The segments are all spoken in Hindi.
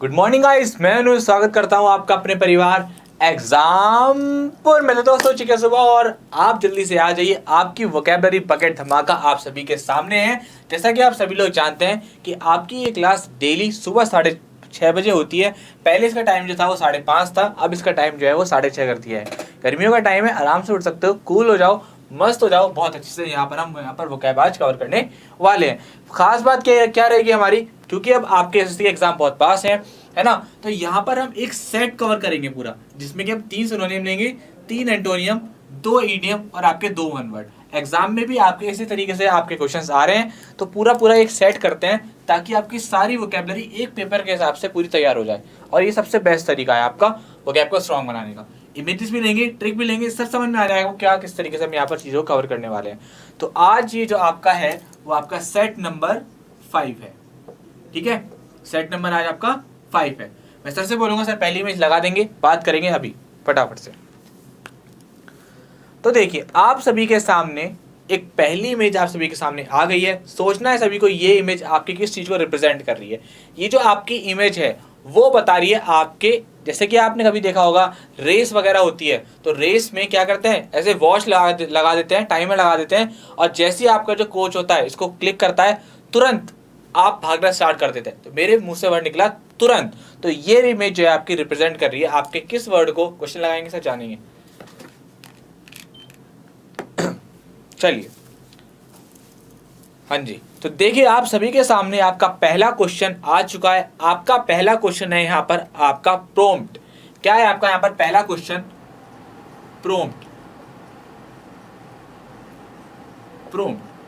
गुड मॉर्निंग गाइस, मैं अनुज स्वागत करता हूं आपका अपने परिवार एग्जामपुर में। तो दोस्तों चिके सुबह और आप जल्दी से आ जाइए, आपकी वोकैबलरी बकेट धमाका आप सभी के सामने है। जैसा कि आप सभी लोग जानते हैं कि आपकी ये क्लास डेली सुबह 6:30 बजे होती है। पहले इसका टाइम जो था वो 5:30 था, अब इसका टाइम जो है वो 6:30 कर दिया है। गर्मियों का टाइम है, आराम से उठ सकते हो, कूल हो जाओ, मस्त हो जाओ। बहुत अच्छे से यहाँ पर वोकैब आज कवर करने वाले हैं। खास बात क्या रहेगी हमारी, क्योंकि अब आपके एसएससी के एग्जाम बहुत पास है ना, तो यहाँ पर हम एक सेट कवर करेंगे पूरा, जिसमें कि हम 3 सिनोनियम लेंगे, 3 एंटोनियम, 2 ईडियम और आपके 2 वन वर्ड। एग्जाम में भी आपके इसी तरीके से आपके क्वेश्चंस आ रहे हैं, तो पूरा एक सेट करते हैं ताकि आपकी सारी वोकैबलरी एक पेपर के हिसाब से पूरी तैयार हो जाए। और ये सबसे बेस्ट तरीका है आपका वोकैब को स्ट्रॉन्ग बनाने का। इमेजेस भी लेंगे, ट्रिक भी लेंगे, सब समझ में आ जाएगा क्या किस तरीके से हम यहाँ पर चीज़ों को कवर करने वाले हैं। तो आज ये जो आपका है वो आपका सेट नंबर 5 है। ठीक है, सेट नंबर आज आपका 5 है। मैं सर से बोलूंगा सर पहली इमेज लगा देंगे, बात करेंगे अभी फटाफट से। तो देखिए आप सभी के सामने एक पहली इमेज आप सभी के सामने आ गई है। सोचना है सभी को ये इमेज आपकी किस चीज को रिप्रेजेंट कर रही है। ये जो आपकी इमेज है वो बता रही है आपके, जैसे कि आपने कभी देखा होगा रेस वगैरह होती है, तो रेस में क्या करते हैं, ऐसे वॉच लगा देते हैं, टाइमर लगा देते हैं, और जैसे ही आपका जो कोच होता है इसको क्लिक करता है, तुरंत आप भागना स्टार्ट कर देते हैं। तो मेरे मुंह से वर्ड निकला तुरंत, तो ये इमेज जो है आपकी रिप्रेजेंट कर रही है आपके किस वर्ड को। क्वेश्चन लगाएंगे सर, जानेंगे। चलिए, हाँ जी, तो देखिए आप सभी के सामने आपका पहला क्वेश्चन आ चुका है। आपका पहला क्वेश्चन है यहाँ पर आपका प्रोम्प्ट। क्या है आपका यहाँ पर पहला क्वेश्चन? प्रोम्प्ट।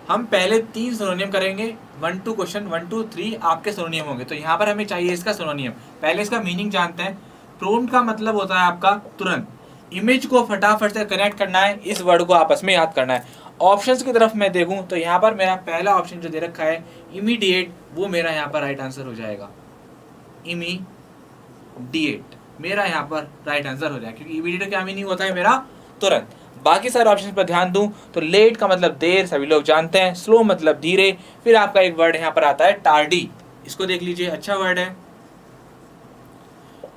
हम पहले 3 सिनोनियम करेंगे, 1 2 क्वेश्चन, 1 2 3 आपके सिनोनियम होंगे। तो यहाँ पर हमें चाहिए इसका सिनोनियम। पहले इसका मीनिंग जानते हैं। प्रोम्प्ट का मतलब होता है आपका तुरंत। इमेज को फटाफट से कनेक्ट करना है, इस वर्ड को आपस में याद करना है। ऑप्शंस की तरफ मैं देखूं तो यहाँ पर मेरा पहला ऑप्शन जो दे रखा है इमीडिएट, वो मेरा यहाँ पर राइट आंसर हो जाएगा। इमीडिएट मेरा यहाँ पर राइट आंसर हो जाएगा, क्योंकि इमीडिएट क्या मीनिंग होता है मेरा तुरंत। बाकी सारे ऑप्शन पर ध्यान दूं तो लेट का मतलब देर, सभी लोग जानते हैं। स्लो मतलब धीरे। फिर आपका एक वर्ड यहाँ पर आता है टार्डी, इसको देख लीजिए, अच्छा वर्ड है।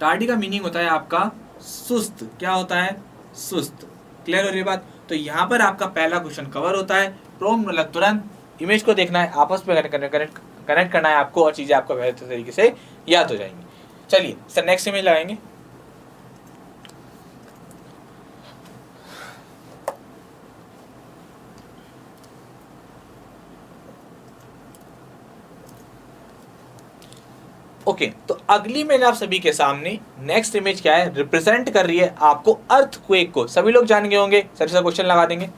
टार्डी का मीनिंग होता है आपका सुस्त। क्या होता है? सुस्त। क्लियर हो रही बात? तो यहाँ पर आपका पहला क्वेश्चन कवर होता है। प्रोम्प्ट मतलब तुरंत। इमेज को देखना है, आपस में कनेक्ट करना है आपको, और चीजें आपको बेहतर तरीके से याद हो जाएंगी। चलिए सर नेक्स्ट इमेज लगाएंगे। ओके, तो अगली इमेज आप सभी के सामने नेक्स्ट इमेज क्या है, रिप्रेजेंट कर रही है आपको अर्थक्वेक को। सभी लोग जान गए होंगे, सर से क्वेश्चन लगा देंगे।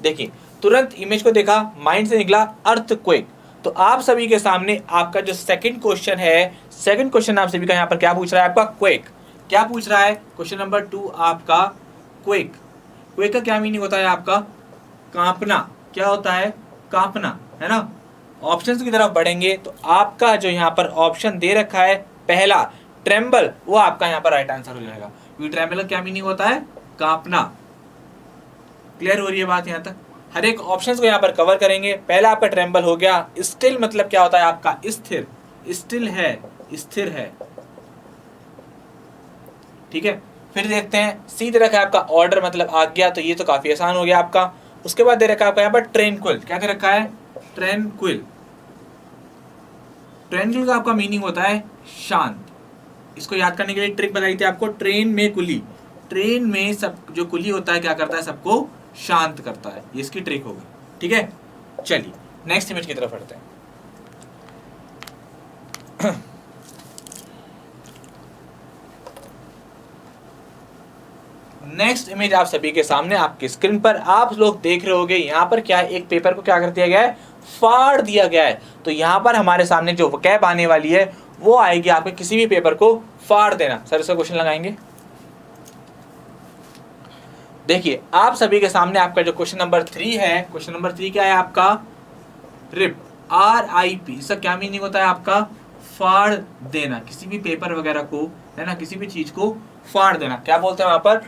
देखिए तुरंत इमेज को देखा, माइंड से निकला अर्थक्वेक। तो आप सभी के सामने आपका जो सेकंड क्वेश्चन है, सेकंड क्वेश्चन आप सभी का यहाँ पर क्या पूछ रहा है आपका? क्वेक। क्या पूछ रहा है? क्वेश्चन नंबर 2 आपका क्वेक। क्वेक का क्या मीनिंग होता है आपका? कांपना। क्या होता है? कांपना, है ना। ऑप्शंस की तरफ बढ़ेंगे तो आपका जो यहाँ पर ऑप्शन दे रखा है पहला ट्रेम्बल, वो आपका यहाँ पर राइट आंसर हो जाएगा, क्योंकि ट्रेम्बल का क्या मीनिंग होता है? कांपना। क्लियर हो रही है बात यहाँ तक? हर एक ऑप्शंस को यहाँ पर कवर करेंगे। पहला आपका ट्रेम्बल हो गया। स्टिल मतलब क्या होता है आपका? स्थिर। स्टिल है, स्थिर है। ठीक है, फिर देखते हैं सी दे रखा है आपका ऑर्डर मतलब आ गया, तो ये तो काफी आसान हो गया आपका। उसके बाद दे रखा है आपका यहाँ पर ट्रेनक्विल। क्या दे रखा है? ट्रेनक्विल। ट्रेनक्विल का आपका मीनिंग होता है शांत। इसको याद करने के लिए ट्रिक बताई थी आपको, ट्रेन में कुली। ट्रेन में सब जो कुली होता है क्या करता है? सबको शांत करता है। ये इसकी ट्रिक होगी। ठीक है, चलिए नेक्स्ट इमेज की तरफ बढ़ते हैं। नेक्स्ट इमेज आप सभी के सामने आपकी स्क्रीन पर आप लोग देख रहे होंगे। यहाँ पर क्या है, एक पेपर को क्या कर दिया गया है? फाड़ दिया गया है। तो यहाँ पर हमारे सामने जो वोकैब आने वाली है वो आएगी आपके किसी भी पेपर को फाड़ देना। सर इसका क्वेश्चन लगाएंगे। देखिए आप सभी के सामने आपका जो क्वेश्चन नंबर 3 है, क्वेश्चन नंबर 3 क्या है आपका? रिप। RIP। इसका क्या मीनिंग होता है आपका? फाड़ देना। किसी भी पेपर वगैरह को, है ना, किसी भी चीज को फाड़ देना, क्या बोलते हैं वहां पर?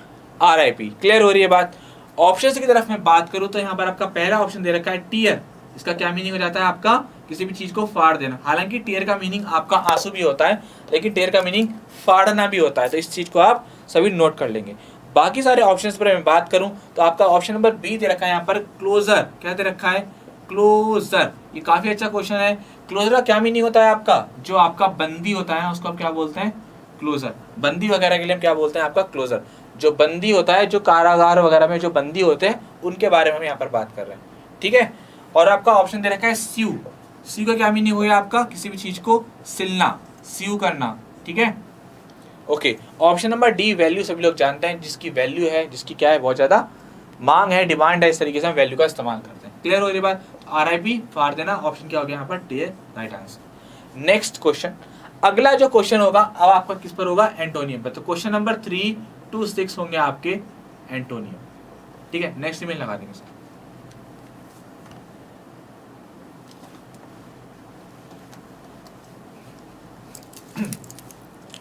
RIP। क्लियर हो रही है बात? ऑप्शन की तरफ मैं बात करूं तो यहाँ पर आपका पहला ऑप्शन दे रखा है टीयर। इसका क्या मीनिंग हो जाता है आपका, किसी भी चीज को फाड़ देना। हालांकि टेयर का मीनिंग आपका आंसू भी होता है, लेकिन टेयर का मीनिंग फाड़ना भी होता है, तो इस चीज को आप सभी नोट कर लेंगे। बाकी सारे ऑप्शंस पर मैं बात करूं तो आपका ऑप्शन नंबर बी दे रखा है यहाँ पर क्लोजर। क्या दे रखा है, क्लोजर। ये काफी अच्छा क्वेश्चन है। क्लोजर का क्या मीनिंग होता है आपका, जो आपका बंदी होता है उसको आप क्या बोलते हैं, क्लोजर। बंदी वगैरह के लिए हम क्या बोलते हैं आपका, क्लोजर। जो बंदी होता है, जो कारागार वगैरह में जो बंदी होते हैं, उनके बारे में हम यहाँ पर बात कर रहे हैं, ठीक है। और आपका ऑप्शन दे रखा है स्यू। स्यू का क्या मीनिंग हो गया आपका, किसी भी चीज को सिलना, स्यू करना, ठीक है। Okay, option number D value सभी लोग जानते हैं, जिसकी वैल्यू है, जिसकी क्या है, बहुत ज्यादा मांग है, डिमांड है, इस तरीके से हम वैल्यू का इस्तेमाल करते हैं। क्लियर हो गई बात। RIP फाड़ देना, ऑप्शन क्या हो गया यहाँ पर, D right answer. Next question, अगला जो क्वेश्चन होगा अब आपका किस पर होगा, एंटोनियम पर। तो क्वेश्चन नंबर 3 to 6 होंगे आपके एंटोनियम, ठीक है। नेक्स्ट ईमेल लगा देंगे सर।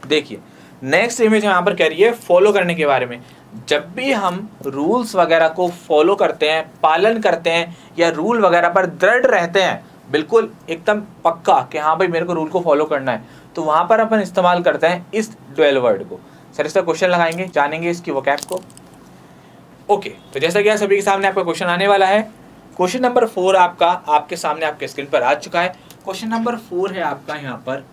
देखिए नेक्स्ट इमेज यहाँ पर कह रही है फॉलो करने के बारे में। जब भी हम रूल्स वगैरह को फॉलो करते हैं, पालन करते हैं, या रूल वगैरह पर दृढ़ रहते हैं, बिल्कुल एकदम पक्का कि हाँ भाई मेरे को रूल को फॉलो करना है, तो वहां पर अपन इस्तेमाल करते हैं इस ड्वेल वर्ड को। सर इसका क्वेश्चन लगाएंगे, जानेंगे इसकी वोकैब को। ओके, तो जैसा कि सभी के सामने आपका क्वेश्चन आने वाला है। क्वेश्चन नंबर 4 आपका आपके सामने आपके स्क्रीन पर आ चुका है। क्वेश्चन नंबर 4 है आपका यहाँ पर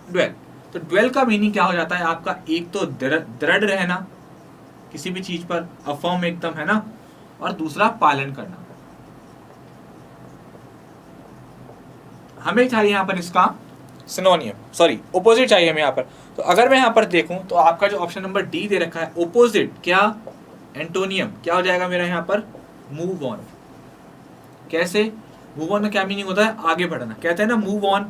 ड्वेल। तो ड्वेल का मीनिंग क्या हो जाता है आपका, एक तो दृढ़ रहना किसी भी चीज पर, अफर्म एकदम, है ना, और दूसरा पालन करना। हमें चाहिए यहाँ पर इसका सिनोनियम, सॉरी ओपोजिट चाहिए हमें यहाँ पर। तो अगर मैं यहाँ पर देखूं तो आपका जो ऑप्शन नंबर डी दे रखा है ओपोजिट, क्या, एंटोनियम, क्या हो जाएगा मेरा यहाँ पर, मूव ऑन। कैसे मूव ऑन का क्या मीनिंग होता है, आगे बढ़ना। कहते हैं ना मूव ऑन,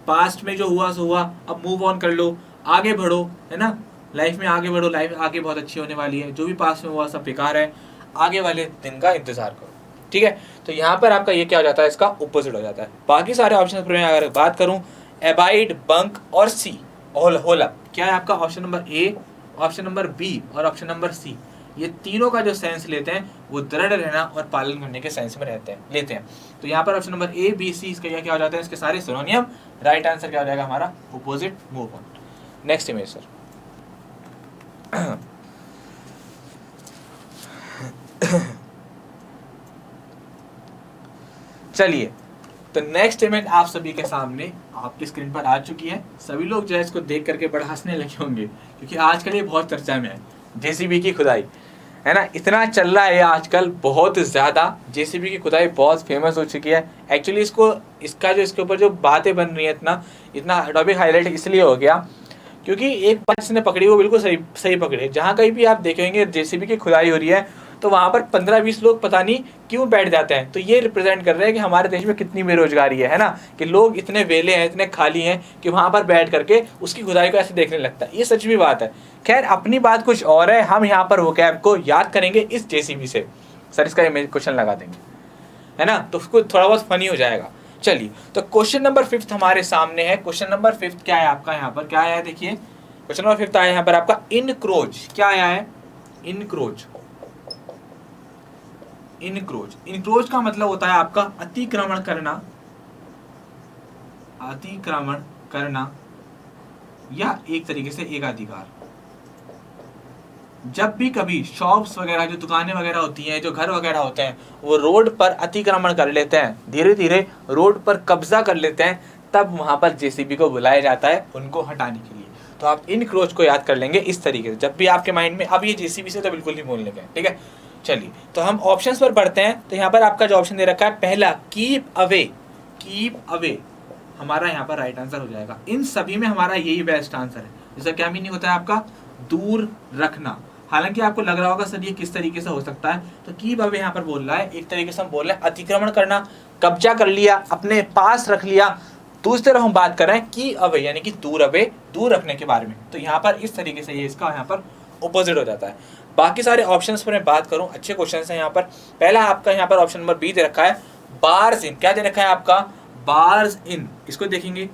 पास्ट में जो हुआ सो हुआ, अब मूव ऑन कर लो, आगे बढ़ो, है ना, लाइफ में आगे बढ़ो, लाइफ आगे बहुत अच्छी होने वाली है, जो भी पास्ट में हुआ सब बेकार है, आगे वाले दिन का इंतजार करो, ठीक है। तो यहाँ पर आपका ये क्या हो जाता है, इसका ऑपोजिट हो जाता है। बाकी सारे ऑप्शन पर मैं अगर बात करूँ, एबाइड, बंक और सी, होल अप, क्या है आपका option number A, option number B और ऑप्शन नंबर सी, ये तीनों का जो सेंस लेते हैं वो दृढ़ रहना और पालन करने के सेंस में लेते हैं। तो यहाँ पर option number A B C इसका क्या हो जाता है, इसके सारे सिनोनियम। राइट आंसर क्या हो जाएगा हमारा, opposite, move on. Next image sir. चलिए, तो नेक्स्ट इमेज आप सभी के सामने आपकी स्क्रीन पर आ चुकी है। सभी लोग जो है इसको देख करके बड़ा हंसने लगे होंगे, क्योंकि आजकल ये बहुत चर्चा में है, जेसीबी की खुदाई, है ना, इतना चल रहा है आजकल, बहुत ज़्यादा जेसीबी की खुदाई बहुत फेमस हो चुकी है। एक्चुअली इसका जो इसके ऊपर जो बातें बन रही है, इतना टॉपिक हाईलाइट इसलिए हो गया क्योंकि एक बात इसने पकड़ी, वो बिल्कुल सही पकड़ी है। जहाँ कहीं भी आप देखेंगे जेसीबी की खुदाई हो रही है, तो वहाँ पर 15-20 लोग पता नहीं क्यों बैठ जाते हैं। तो ये रिप्रेजेंट कर रहे हैं कि हमारे देश में कितनी बेरोजगारी है ना, कि लोग इतने वेले हैं, इतने खाली हैं कि वहाँ पर बैठ करके उसकी खुदाई को ऐसे देखने लगता है। ये सच भी बात है। खैर अपनी बात कुछ और है, हम यहाँ पर वोकैब को याद करेंगे इस जेसीबी से। सर इसका इमेज क्वेश्चन लगा देंगे, है ना, तो उसको थोड़ा बहुत फनी हो जाएगा। चलिए, तो क्वेश्चन नंबर 5 हमारे सामने है। क्वेश्चन नंबर 5 क्या है आपका, यहाँ पर क्या आया है, देखिए क्वेश्चन नंबर 5 आया यहाँ पर आपका इनक्रोच। क्या आया है, इनक्रोच। इनक्रोच का मतलब होता है आपका अतिक्रमण करना या एक तरीके से एकाधिकार। जब भी कभी शॉप्स वगैरह, जो दुकानें वगैरह होती हैं, जो घर वगैरह होते हैं, वो रोड पर अतिक्रमण कर लेते हैं, धीरे धीरे रोड पर कब्जा कर लेते हैं, तब वहां पर जेसीबी को बुलाया जाता है उनको हटाने के लिए। तो आप इनक्रोच को याद कर लेंगे इस तरीके से, जब भी आपके माइंड में, अब ये जेसीबी से तो बिल्कुल नहीं बोलने का, ठीक है। चलिए, तो हम ऑप्शंस पर पढ़ते हैं। तो यहाँ पर आपका जो ऑप्शन दे रखा है पहला, कीप अवे हमारा यहाँ पर राइट आंसर हो जाएगा। इन सभी में हमारा यही बेस्ट आंसर है। इसका क्या मीनिंग होता है आपका, दूर रखना। हालांकि आपको लग रहा होगा सर ये किस तरीके से हो सकता है, तो कीप अवे यहाँ पर बोल रहा है, एक तरीके से हम बोल रहे हैं अतिक्रमण करना, कब्जा कर लिया, अपने पास रख लिया। दूसरी तरफ हम बात कर रहे हैं की अवे, यानी कि दूर रखने के बारे में। तो यहाँ पर इस तरीके से ये इसका यहाँ पर ऑपोजिट हो जाता है। बाकी सारे ऑप्शंस पर मैं बात करूं, अच्छे क्वेश्चंस हैं यहाँ पर। पहला आपका यहाँ पर ऑप्शन नंबर बी दे रखा है, बार्स इन। क्या दे रखा है आपका, बार्स इन। इसको देखेंगे,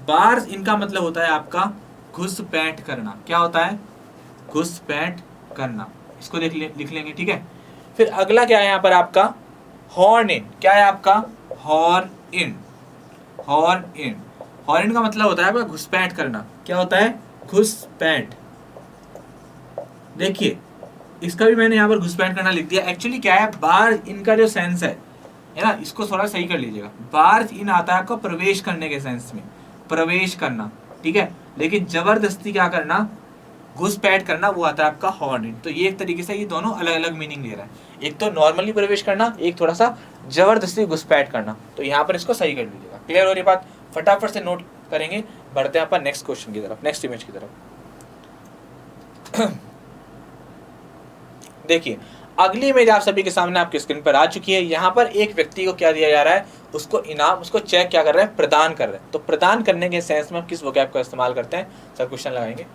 बार्स इन का मतलब होता है आपका घुसपैठ करना। क्या होता है, घुसपैठ करना। इसको लिख लेंगे, ठीक है। फिर अगला क्या है यहाँ पर आपका हॉर्न इन। क्या है आपका हॉर्न इन। हॉर्न इन, हॉर्न इन का मतलब होता है आपका घुसपैठ करना। क्या होता है घुसपैठ। देखिए इसका भी मैंने यहाँ पर घुसपैठ करना लिख दिया। एक्चुअली क्या है बार इनका जो सेंस है ना, इसको थोड़ा सही कर लीजिएगा। बार इन आता है आपका प्रवेश करने के सेंस में, प्रवेश करना, ठीक है। लेकिन जबरदस्ती क्या करना, घुसपैठ करना, वो आता है आपका हॉर्न इन। तो ये एक तरीके से ये दोनों अलग अलग मीनिंग ले रहा है। एक तो नॉर्मली प्रवेश करना, एक थोड़ा सा जबरदस्ती घुसपैठ करना। तो यहाँ पर इसको सही कर लीजिएगा। क्लियर हो रही बात? फटाफट से नोट करेंगे। बढ़ते हैं अपन नेक्स्ट क्वेश्चन की तरफ, नेक्स्ट इमेज की तरफ। देखिए अगली इमेज आप सभी के सामने आपकी स्क्रीन पर आ चुकी है। यहाँ पर एक व्यक्ति को क्या दिया जा रहा है, उसको इनाम, उसको चेक क्या कर रहे हैं, प्रदान कर रहे हैं। तो प्रदान करने के सेंस में हम किस वोकैब का इस्तेमाल करते हैं, सर क्वेश्चन लगाएंगे।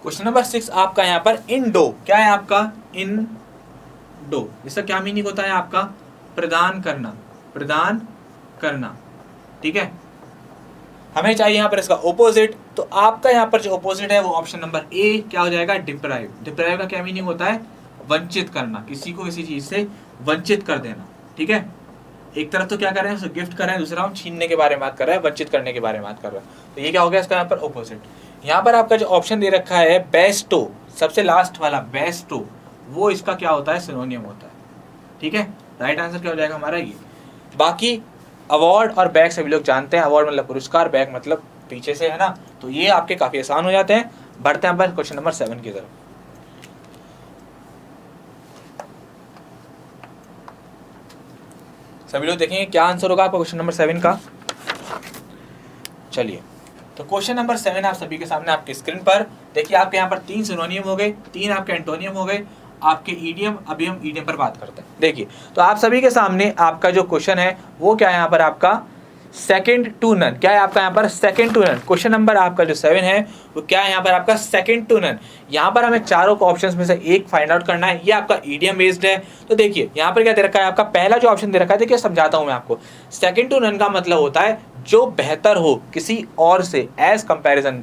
क्वेश्चन नंबर 6 आपका यहाँ पर इंडो। क्या है आपका इंडो, इसका क्या मीनिंग होता है आपका प्रदान करना, प्रदान करना, ठीक है। हमें चाहिए यहाँ पर इसका ओपोजिट। तो आपका यहाँ पर जो ओपोजिट है वो ऑप्शन नंबर ए क्या हो जाएगा, डिप्राइव। डिप्राइव का क्या मीनिंग होता है, वंचित करना, किसी को किसी चीज से वंचित कर देना, ठीक है। एक तरफ तो क्या कर रहे हैं, उसे गिफ्ट कर रहे हैं, दूसरा हम छीनने के बारे में बात कर रहे हैं, वंचित करने के बारे में बात कर रहे हैं। तो ये क्या हो गया इसका यहाँ पर ओपोजिट। यहाँ पर आपका जो ऑप्शन दे रखा है बेस्टो, सबसे लास्ट वाला बेस्टो, वो इसका क्या होता है, सिनोनियम होता है, ठीक है। राइट आंसर क्या हो जाएगा हमारा ये। बाकी अवार्ड और बैग सभी लोग जानते हैं, अवार्ड मतलब पुरस्कार, बैग मतलब पीछे से, है ना। तो ये आपके काफी आसान हो जाते हैं। बढ़ते हैं अपन क्वेश्चन नंबर 7 की तरफ। सभी लोग देखेंगे क्या आंसर होगा आपका क्वेश्चन नंबर 7 का। चलिए तो क्वेश्चन नंबर 7 आप सभी के सामने आपकी स्क्रीन पर देखिए। आपके यहाँ पर 3 सिनोनियम हो गए, 3 आपके एंटोनियम हो गए, आपके ईडियम। अभी हम ईडियम पर बात करते हैं। देखिए तो आप सभी के सामने आपका जो क्वेश्चन है वो क्या है यहाँ पर आपका सेकंड टू नन। क्या है आपका यहाँ पर second to none. Question number आपका जो 7 है वो क्या है यहाँ पर आपका सेकंड टू नन। यहाँ पर हमें चारों ऑप्शंस में से एक फाइंड आउट करना है। ये आपका ईडियम बेस्ड है। तो देखिए यहाँ पर क्या दे रखा है, आपका पहला जो ऑप्शन दे रखा है, देखिए समझाता हूँ मैं आपको। सेकंड टू नन का मतलब होता है जो बेहतर हो किसी और से, एज कंपैरिजन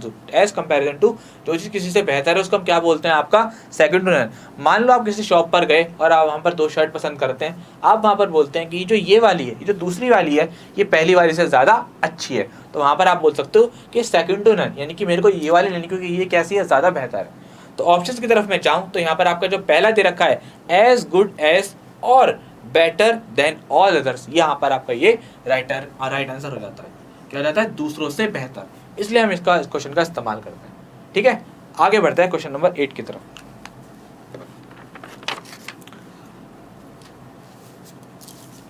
टू, जो चीज किसी से बेहतर है उसको हम क्या बोलते हैं, आपका सेकंड टू नन। मान लो आप किसी शॉप पर गए और आप वहाँ पर 2 शर्ट पसंद करते हैं, आप वहाँ पर बोलते हैं कि जो ये वाली है, ये जो दूसरी वाली है, ये पहली वाली से ज़्यादा अच्छी है। तो वहाँ पर आप बोल सकते हो कि सेकंड टू नन, यानी कि मेरे को ये वाली लेनी क्योंकि ये कैसी है, ज़्यादा बेहतर है। तो ऑप्शंस की तरफ मैं जाऊँ तो यहाँ पर आपका जो पहला दे रखा है एज गुड एज और बेटर देन ऑल अदर्स, यहाँ पर आपका ये राइट आंसर हो जाता है। क्या हो जाता है, दूसरों से बेहतर। इसलिए हम इसका क्वेश्चन का इस्तेमाल करते हैं, ठीक है। आगे बढ़ते हैं क्वेश्चन नंबर 8 की तरफ।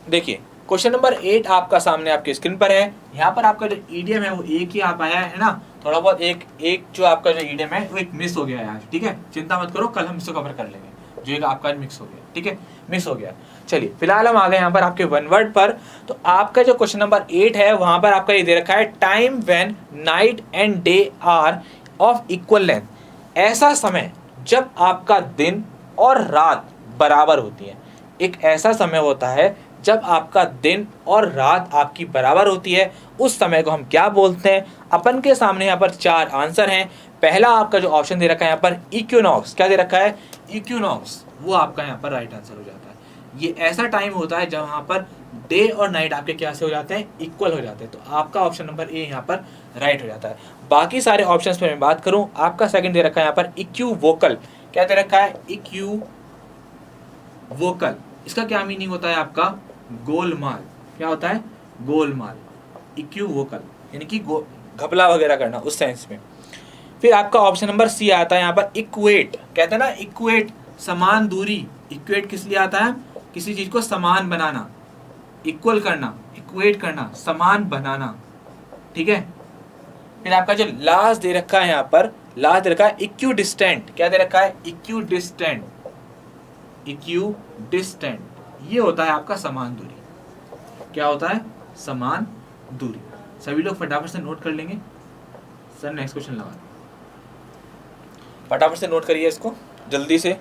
देखिए क्वेश्चन नंबर 8 आपका सामने आपकी स्क्रीन पर है। यहाँ पर आपका जो ईडियम है वो एक ही आप आया है ना, थोड़ा बहुत एक जो आपका जो ईडियम है वो एक मिस हो गया है आज, ठीक है। चिंता मत करो, कल हम इसको कवर कर लेंगे। जो एक आपका मिक्स हो गया, ठीक है, मिस हो गया। चलिए फिलहाल हम आ गए यहाँ पर आपके वन वर्ड पर। तो आपका जो क्वेश्चन नंबर 8 है वहां पर आपका ये दे रखा है time when night and day are of equal length. ऐसा समय जब आपका दिन और रात बराबर होती है। एक ऐसा समय होता है जब आपका दिन और रात आपकी बराबर होती है, उस समय को हम क्या बोलते हैं। अपन के सामने यहाँ पर 4 आंसर हैं। पहला आपका जो ऑप्शन दे रखा है यहाँ पर इक्विनॉक्स, क्या दे रखा है, इक्विनॉक्स, वो आपका यहाँ पर राइट आंसर हो जाता है। ये ऐसा टाइम होता है जब यहाँ पर डे और नाइट आपके क्या से हो जाते हैं, इक्वल हो जाते हैं। तो आपका ऑप्शन नंबर ए यहाँ पर राइट हो जाता है। बाकी सारे ऑप्शंस पर मैं बात करूँ, आपका सेकंड दे रखा है यहाँ पर इक्विवोकल। क्या दे रखा है, इक्विवोकल। इसका क्या मीनिंग होता है आपका, गोलमाल। क्या होता है, गोलमाल, इक्विवोकल, यानी कि घपला वगैरह करना उस सेंस में। फिर आपका ऑप्शन नंबर सी आता है यहाँ पर इक्वेट। कहते हैं ना इक्वेट, समान दूरी। इक्वेट किस लिए आता है, किसी चीज को समान बनाना, इक्वल करना, इक्वेट करना, समान बनाना, ठीक है। फिर आपका जो लास्ट दे रखा है यहाँ पर, लास्ट दे रखा है इक्विडिस्टेंट। क्या दे रखा है, इक्विडिस्टेंट, इक्विडिस्टेंट, ये होता है आपका समान दूरी। क्या होता है, समान दूरी। सभी लोग फटाफट से नोट कर लेंगे। सर नेक्स्ट क्वेश्चन लगा, फटाफट से नोट करिए इसको जल्दी से।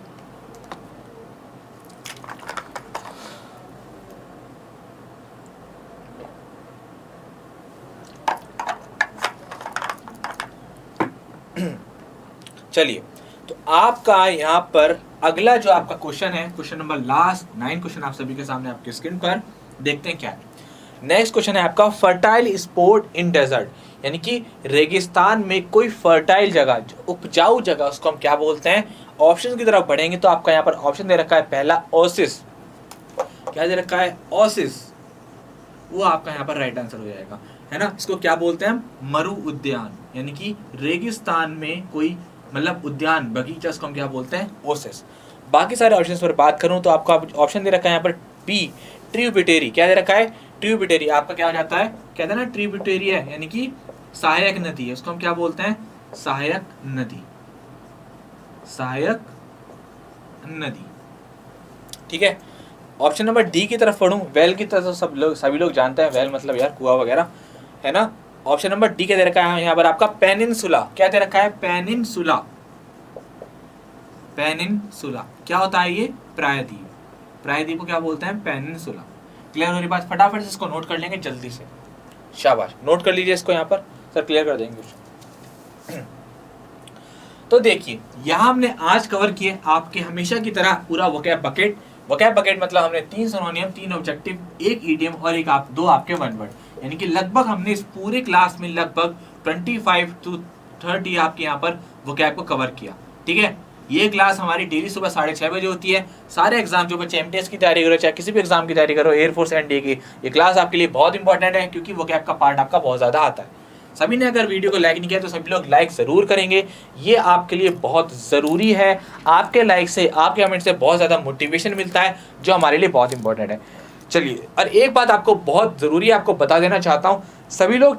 चलिए, तो आपका यहाँ पर अगला जो आपका क्वेश्चन है, क्वेश्चन नंबर लास्ट 9 क्वेश्चन आप सभी के सामने आपके स्क्रीन पर देखते हैं क्या है। नेक्स्ट क्वेश्चन है आपका फर्टाइल स्पॉट इन डेजर्ट, यानी कि रेगिस्तान में कोई फर्टाइल जगह, उपजाऊ जगह, उसको हम क्या बोलते हैं। ऑप्शन की तरफ बढ़ेंगे तो आपका यहाँ पर ऑप्शन दे रखा है पहला ओसिस, क्या दे रखा है ओसिस, वो आपका यहाँ पर राइट आंसर हो जाएगा, है ना। इसको क्या बोलते हैं हम, मरु उद्यान, यानी कि रेगिस्तान में कोई मतलब उद्यान बगीचा, उसको हम क्या बोलते हैं, ओसिस। बाकी सारे ऑप्शंस पर बात करूं तो आपका ऑप्शन दे रखा है यहाँ पर बी ट्रिब्यूटरी, क्या दे रखा है, ट्रिब्यूटरी। आपका क्या हो जाता है, कहते हैं ना ट्रिब्यूटरी है, यानी कि सहायक नदी है, उसको हम क्या बोलते हैं, सहायक नदी, सहायक नदी, ठीक है। ऑप्शन नंबर डी की तरफ पढ़ूं, वेल की तरफ सभी लोग जानते हैं, वेल मतलब यार कुआं वगैरह, है ना। ऑप्शन नंबर डी क्या दे रखा है यहाँ पर आपका पेनिनसुला, क्या दे रखा है, पेनिनसुला, पेनिनसुला क्या होता है ये, प्रायद्वीप, प्रायद्वीप को क्या बोलते हैं, पेनिनसुला। क्लियर हो रही बात, फटाफट से इसको नोट कर लेंगे जल्दी से, शाबाश, नोट कर लीजिए इसको यहाँ पर, सर क्लियर कर देंगे। तो देखिए यहाँ हमने आज कवर किए आपके हमेशा की तरह पूरा वोकैब बकेट। वोकैब बकेट मतलब हमने 3 सिनोनियम, 3 ऑब्जेक्टिव, 1 ईडियम और 2 आपके वन वर्ड, यानी कि लगभग हमने इस पूरे क्लास में लगभग 25 to 30 आपके यहाँ पर वोकैब को कवर किया, ठीक है। ये क्लास हमारी डेली सुबह 6:30 बजे होती है। सारे एग्जाम जो बच्चे एमटीएस की तैयारी करो, चाहे किसी भी एग्जाम की तैयारी करो, एयरफोर्स एनडीए की, ये क्लास आपके लिए बहुत इंपॉर्टेंट है, क्योंकि वोकैब का पार्ट आपका बहुत ज़्यादा आता है। सभी ने अगर वीडियो को लाइक नहीं किया तो सभी लोग लाइक ज़रूर करेंगे, ये आपके लिए बहुत ज़रूरी है। आपके लाइक से, आपके कमेंट से बहुत ज़्यादा मोटिवेशन मिलता है, जो हमारे लिए बहुत इंपॉर्टेंट है। चलिए, और एक बात आपको बहुत ज़रूरी आपको बता देना चाहता हूँ, सभी लोग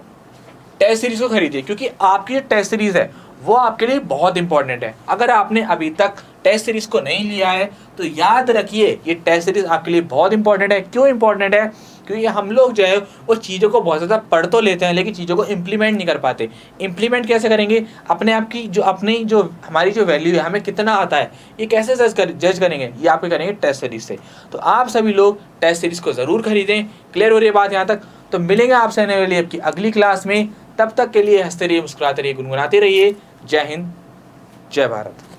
टेस्ट सीरीज़ को खरीदिए, क्योंकि आपकी जो टेस्ट सीरीज़ है वो आपके लिए बहुत इंपॉर्टेंट है। अगर आपने अभी तक टेस्ट सीरीज़ को नहीं लिया है तो याद रखिए, ये टेस्ट सीरीज़ आपके लिए बहुत इंपॉर्टेंट है। क्यों इंपॉर्टेंट है, क्योंकि हम लोग जो है वो चीज़ों को बहुत ज़्यादा पढ़ तो लेते हैं, लेकिन चीज़ों को इम्प्लीमेंट नहीं कर पाते। इम्प्लीमेंट कैसे करेंगे, अपने आप की जो हमारी जो वैल्यू है, हमें कितना आता है, ये कैसे जज करेंगे, ये आपके करेंगे टेस्ट सीरीज़ से। तो आप सभी लोग टेस्ट सीरीज़ को ज़रूर खरीदें। क्लियर हो रही है बात यहाँ तक। तो मिलेंगे आपसे आने वाली आपकी अगली क्लास में, तब तक के लिए हंसते रहिए, मुस्कुराते रहिए, गुनगुनाते रहिए। जय हिंद, जय भारत।